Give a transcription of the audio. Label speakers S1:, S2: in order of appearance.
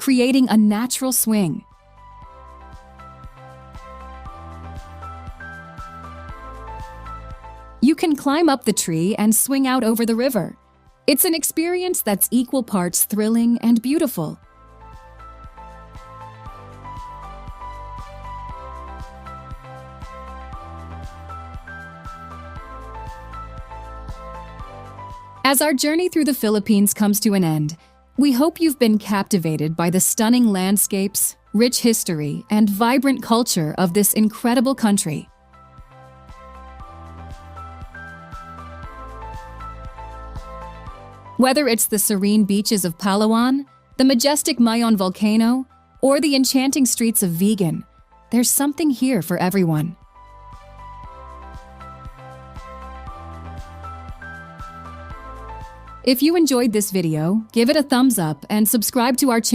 S1: creating a natural swing. You can climb up the tree and swing out over the river. It's an experience that's equal parts thrilling and beautiful. As our journey through the Philippines comes to an end, we hope you've been captivated by the stunning landscapes, rich history, and vibrant culture of this incredible country. Whether it's the serene beaches of Palawan, the majestic Mayon volcano, or the enchanting streets of Vigan, there's something here for everyone. If you enjoyed this video, give it a thumbs up and subscribe to our channel.